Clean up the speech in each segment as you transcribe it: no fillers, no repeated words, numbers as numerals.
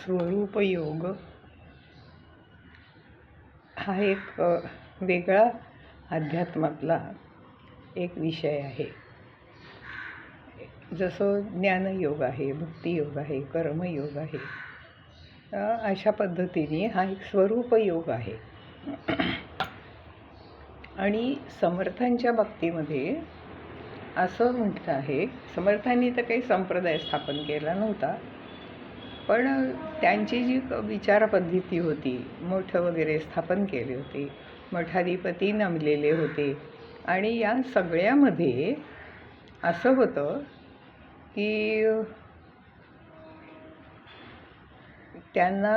स्वरूप योग हा एक वेगळा अध्यात्मातला एक विषय आहे. जसं ज्ञानयोग आहे, भक्तियोग आहे, कर्मयोग आहे, अशा पद्धतीने हा एक स्वरूप योग आहे. आणि समर्थांच्या बाबतीमध्ये असं म्हटलं आहे, समर्थांनी तर काही संप्रदाय स्थापन केला नव्हता, पण त्यांची जी विचारपद्धती होती, मठ वगैरे स्थापन केले होते, मठाधिपती नेमलेले होते. आणि या सगळ्यामध्ये असं होतं की त्यांना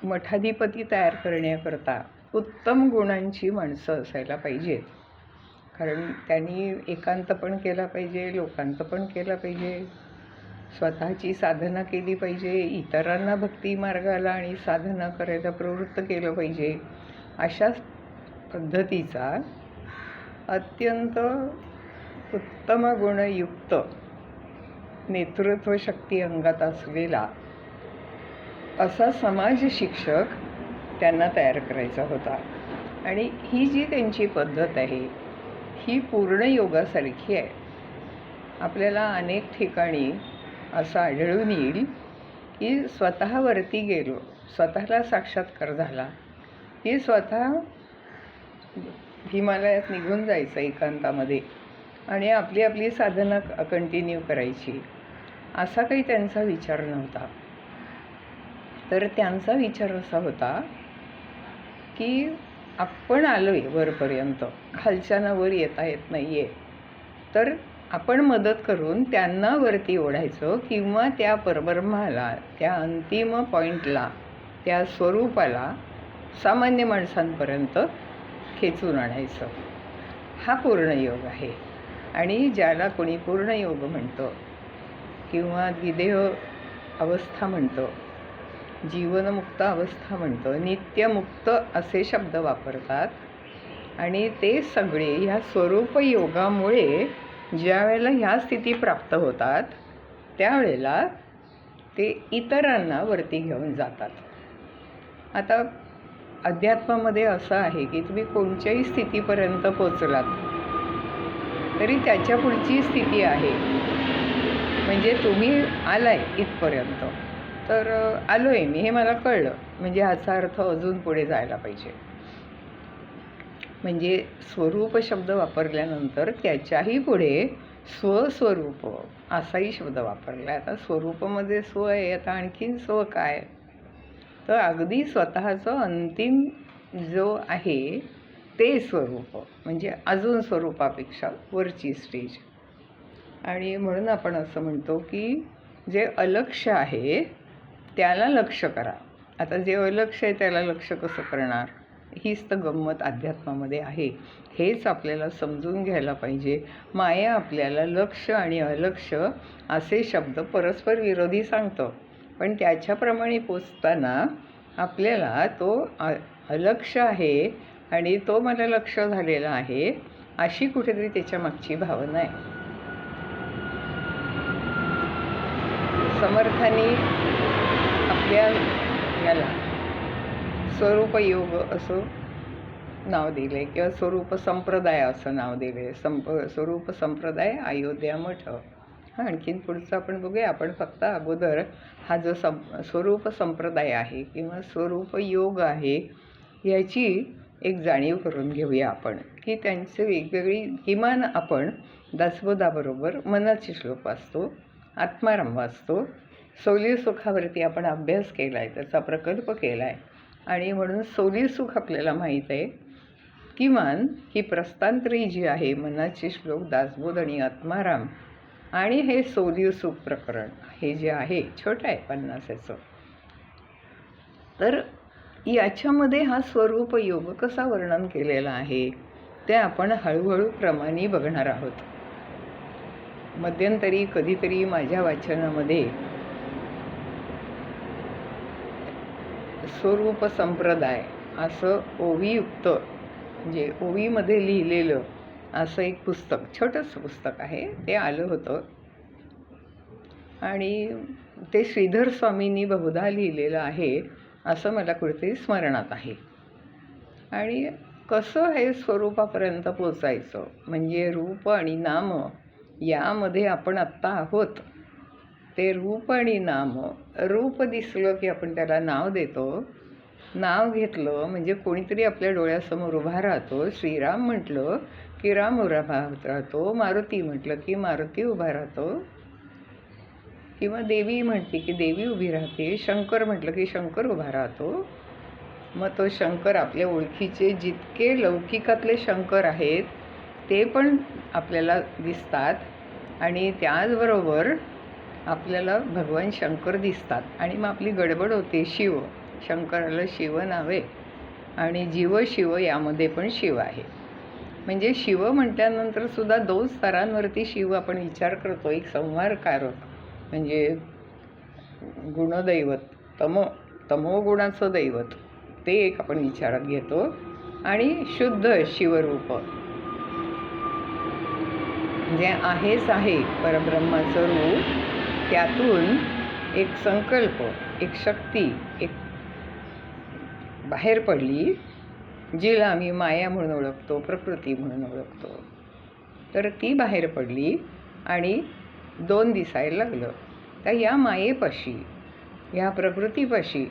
मठाधिपती तयार करण्याकरता उत्तम गुणांची माणसं असायला पाहिजेत. कारण त्यांनी एकांत पण केला पाहिजे, लोकांत पण केला पाहिजे, स्वतःची साधना केली पाहिजे, इतरांना भक्ती मार्गाला आणि साधना करायला प्रवृत्त केलं पाहिजे. अशा पद्धतीचा अत्यंत उत्तम गुणयुक्त नेतृत्व शक्ती अंगात असलेला असा समाज शिक्षक त्यांना तयार करायचा होता. आणि ही जी त्यांची पद्धत आहे ही पूर्ण योगासारखी आहे. आपल्याला अनेक ठिकाणी असं आढळून येईल की स्वतःवरती गेलो, स्वतःला साक्षात्कार झाला की स्वतः हिमालयात निघून जायचं एकांतामध्ये आणि आपली आपली साधना कंटिन्यू करायची, असा काही त्यांचा विचार नव्हता. तर त्यांचा विचार असा होता की आपण आलो आहे वरपर्यंत, खालच्यानं वर येता येत नाही आहे, तर आपण मदत करून त्यांना वरती ओढायचं किंवा त्या परब्रह्माला, त्या अंतिम पॉईंटला, त्या स्वरूपाला सामान्य माणसांपर्यंत खेचून आणायचं. हा पूर्णयोग आहे. आणि ज्याला कोणी पूर्णयोग म्हणतं किंवा द्विदेह अवस्था म्हणतं, जीवनमुक्त अवस्था म्हणतं, नित्यमुक्त असे शब्द वापरतात. आणि ते सगळे ह्या स्वरूप योगामुळे ज्या वेळेला ह्या स्थिती प्राप्त होतात त्यावेळेला ते इतरांना वरती घेऊन जातात. आता अध्यात्मामध्ये असं आहे की तुम्ही कोणत्याही स्थितीपर्यंत पोचलात तरी त्याच्या पुढची स्थिती आहे. म्हणजे तुम्ही आलाय इथपर्यंत, तर आलो आहे मी, हे मला कळलं, म्हणजे ह्याचा अर्थ अजून पुढे जायला पाहिजे. म्हणजे स्वरूप शब्द वापरल्यानंतर त्याच्याही पुढे स्वस्वरूप असाही शब्द वापरला. आता स्वरूपामध्ये स्व आहे, आता आणखीन स्व काय? तर अगदी स्वतःचं अंतिम जो आहे ते स्वरूप, म्हणजे अजून स्वरूपापेक्षा वरची स्टेज. आणि म्हणून आपण असं म्हणतो की जे अलक्ष्य आहे त्याला लक्ष्य करा. आता जे अलक्ष्य आहे त्याला लक्ष्य कसं करणार, हीच तर गंमत अध्यात्मामध्ये आहे. हेच आपल्याला समजून घ्यायला पाहिजे. माया आपल्याला लक्ष्य आणि अलक्ष्य असे शब्द परस्पर विरोधी सांगतं, पण त्याच्याप्रमाणे पोचताना आपल्याला तो अलक्ष्य आहे आणि तो मला लक्ष्य झालेला आहे अशी कुठेतरी त्याच्या मागची भावना आहे. समर्थांनी आपल्या याला स्वरूप योग असं नाव दिले किंवा स्वरूप संप्रदाय असं नाव दिले. स्वरूप संप्रदाय अयोध्या मठ. आणखीन पुढचं आपण बघूया. आपण फक्त अगोदर हा जो स्वरूप संप्रदाय आहे किंवा स्वरूप योग आहे याची एक जाणीव करून घेऊया आपण, की त्यांचे वेगवेगळी, किमान आपण दासबोधाबरोबर मनाचे श्लोक वाचतो, आत्माराम वाचतो, सौली सुखावरती आपण अभ्यास केला आहे, त्याचा प्रकल्प केला आहे. आणि म्हणून सौली सुख आपल्याला माहीत आहे. किमान ही प्रस्तांतरी जी आहे, मनाचे श्लोक, दासबोध आणि आत्माराम, आणि हे सौली सुख प्रकरण हे जे आहे छोटं आहे 50चं, तर याच्यामध्ये हा स्वरूप योग कसा वर्णन केलेला आहे ते आपण हळूहळू क्रमाने बघणार आहोत. मध्यंतरी कधीतरी माझ्या वाचनामध्ये स्वरूप संप्रदाय असं ओवीयुक्त, म्हणजे ओवीमध्ये लिहिलेलं असं एक पुस्तक, छोटंसं पुस्तक आहे, ते आलं होतं. आणि ते श्रीधर स्वामींनी बहुधा लिहिलेलं आहे असं मला कुठेतरी स्मरणात आहे. आणि कसं हे स्वरूपापर्यंत पोचायचं, म्हणजे रूप आणि नाम यामध्ये आपण आत्ता आहोत. ते रूप आणि नाम, रूप दिसलं की आपण त्याला नाव देतो, नाव घेतलं म्हणजे कोणीतरी आपल्या डोळ्यासमोर उभा राहतो. श्रीराम म्हटलं की राम उभा राहतो, मारुती म्हटलं की मारुती उभा राहतो, किंवा देवी म्हटली की देवी उभी राहते, शंकर म्हटलं की शंकर उभा राहतो. मग तो शंकर आपल्या ओळखीचे जितके लौकिकातले शंकर आहेत ते पण आपल्याला दिसतात, आणि त्याचबरोबर आपल्याला भगवान शंकर दिसतात. आणि मग आपली गडबड होते. शिव, शंकराला शिव नावे, आणि जीव शिव यामध्ये पण शिव आहे. म्हणजे शिव म्हटल्यानंतर सुद्धा 2 स्तरांवरती शिव आपण विचार करतो. एक संहारकारक म्हणजे गुणदैवत, तमोगुणाचं दैवत, ते एक आपण विचारात घेतो, आणि शुद्ध शिवरूप जे आहेच आहे परब्रह्माचं रूप, त्यातून एक संकल्प, एक शक्ती, एक बाहेर पडली, जिला आम्ही माया म्हणून ओळखतो, प्रकृती म्हणून ओळखतो. तर ती बाहेर पडली आणि 2 दिसायला लागलं. तर या मायेपाशी, या प्रकृतीपाशी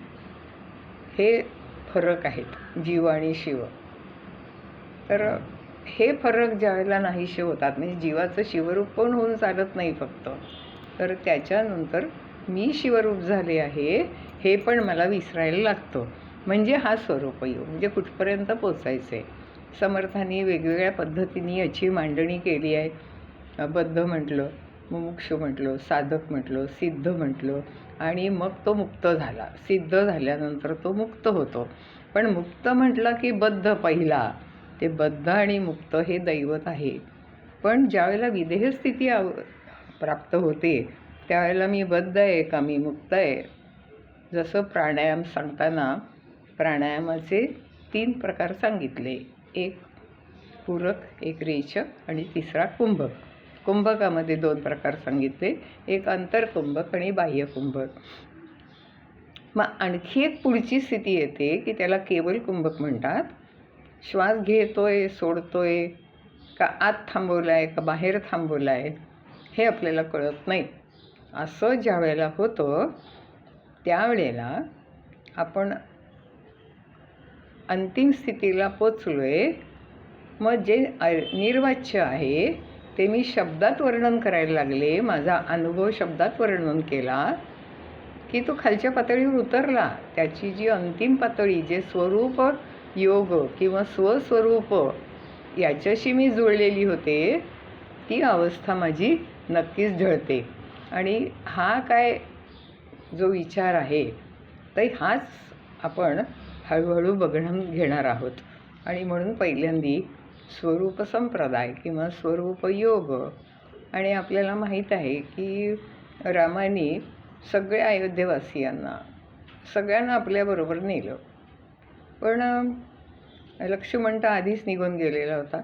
हे फरक आहेत, जीव आणि शिव. तर हे फरक ज्यावेळेला नाहीसे होतात, म्हणजे जीवाचं शिवरूप पण होऊन चालत नाही फक्त, तर त्याच्यानंतर मी शिवरूप झाले आहे हे पण मला विसरायला लागतं. म्हणजे हा स्वरूपयोग, म्हणजे कुठपर्यंत पोचायचे. समर्थांनी वेगवेगळ्या पद्धतीने याची मांडणी केली आहे. बद्ध म्हटलं, मुमुक्षु म्हटलं, साधक म्हटलं, सिद्ध म्हटलं, आणि मग तो मुक्त झाला. सिद्ध झाल्यानंतर तो मुक्त होतो. पण मुक्त म्हटलं की बद्ध पहिला, ते बद्ध आणि मुक्त हे दैवत आहे. पण ज्यावेळेला विदेह स्थिती प्राप्त होते त्यावेळेला मी बद्ध आहे का मी मुक्त आहे. जसं प्राणायाम सांगताना प्राणायामाचे 3 प्रकार सांगितले. एक पूरक, एक रेचक आणि तिसरा कुंभक. कुंभकामध्ये 2 प्रकार सांगितले, एक अंतरकुंभक आणि बाह्य कुंभक. मग आणखी एक पुढची स्थिती येते की त्याला केवल कुंभक म्हणतात. श्वास घेतोय, सोडतोय, का आत थांबवलाय का बाहेर थांबवलाय हे आपल्याला कळत नाही. असं ज्या वेळेला होतं त्यावेळेला आपण अंतिम स्थितीला पोचलोय. मग जे निर्वाच्य आहे ते मी शब्दात वर्णन करायला लागले, माझा अनुभव शब्दात वर्णन केला की तो खालच्या पातळीवर उतरला. त्याची जी अंतिम पातळी, जे स्वरूप योग किंवा स्वस्वरूप याच्याशी मी जुळलेली होते, ती अवस्था माझी नक्कीच ढळते. आणि हा काय जो विचार आहे तर हाच आपण हळूहळू बघून घेणार आहोत. आणि म्हणून पहिल्यांदी स्वरूप संप्रदाय किंवा स्वरूप योग. आणि आपल्याला माहीत आहे की रामाने सगळ्या अयोध्येवासियांना सगळ्यांना आपल्याबरोबर नेलं, पण लक्ष्मण तर आधीच निघून गेलेला होता.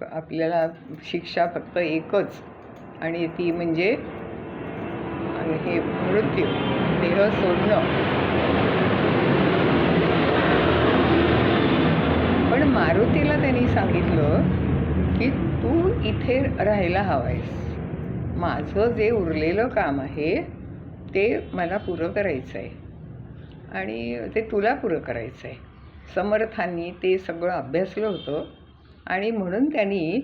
आपल्याला शिक्षा फक्त एकच, आणि ती म्हणजे हे मृत्यू, देह सोडणं. पण मारुतीला त्यांनी सांगितलं की तू इथे राहायला हवायस, माझं जे उरलेलं काम आहे ते मला पुरं करायचं आहे आणि ते तुला पुरं करायचं आहे. समर्थांनी ते सगळं अभ्यासलं होतं, आणि म्हणून त्यांनी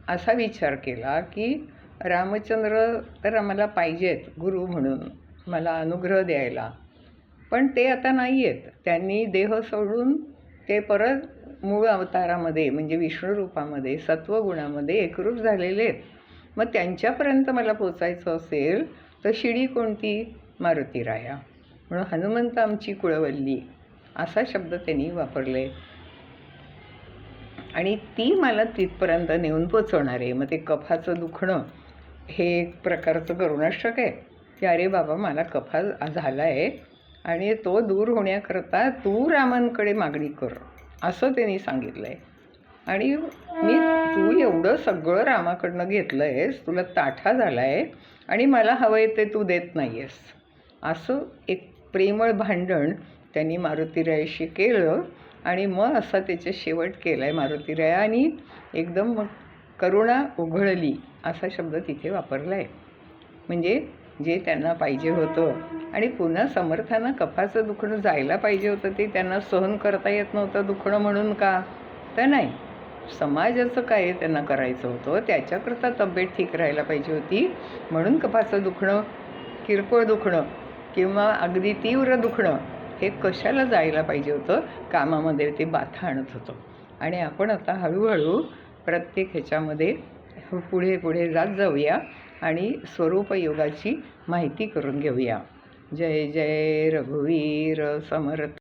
असा विचार केला की रामचंद्र तर आम्हाला पाहिजेत गुरु म्हणून, मला अनुग्रह द्यायला, पण ते आता नाही आहेत. त्यांनी देह सोडून ते परत मूळ अवतारामध्ये म्हणजे विष्णू रूपामध्ये सत्वगुणामध्ये एकरूप झालेले आहेत. मग त्यांच्यापर्यंत मला पोचायचं असेल तर शिडी कोणती? मारुतीराया. म्हणून हनुमंत आमची कुळवल्ली असा शब्द त्यांनी वापरले, आणि ती मला तिथपर्यंत नेऊन पोचवणार आहे. मग ते कफाचं दुखणं हे एक प्रकारचं करुणाष्टक आहे की अरे बाबा मला कफा झाला आहे आणि तो दूर होण्याकरता तू रामांकडे मागणी कर, असं त्यांनी सांगितलं आहे. आणि मी तू एवढं सगळं रामाकडनं घेतलं आहेस, तुला ताठा झाला आहे आणि मला हवं आहे ते तू देत नाही आहेस. असं एक प्रेमळ भांडण त्यांनी मारुतीरायाशी केलं आणि मग असा त्याचा शेवट केला आहे मारुतीरायानी. एकदम मग करुणा उघळली असा शब्द तिथे वापरला आहे. म्हणजे जे त्यांना पाहिजे होतं आणि पुन्हा समर्थांना कफाचं दुखणं जायला पाहिजे होतं, ते त्यांना सहन करता येत नव्हतं दुखणं म्हणून का तर नाही, समाजाचं काय त्यांना करायचं होतं, त्याच्याकरता तब्येत ठीक राहायला पाहिजे होती म्हणून कफाचं दुखणं, किरकोळ दुखणं किंवा अगदी तीव्र दुखणं हे कशाला जायला पाहिजे होतं, कामामध्ये ते बाथा आणत होतं. आणि आपण आता हळूहळू प्रत्येक ह्याच्यामध्ये पुढे पुढे जात जाऊया आणि स्वरूपयोगाची माहिती करून घेऊया. जय जय रघुवीर समर्थ.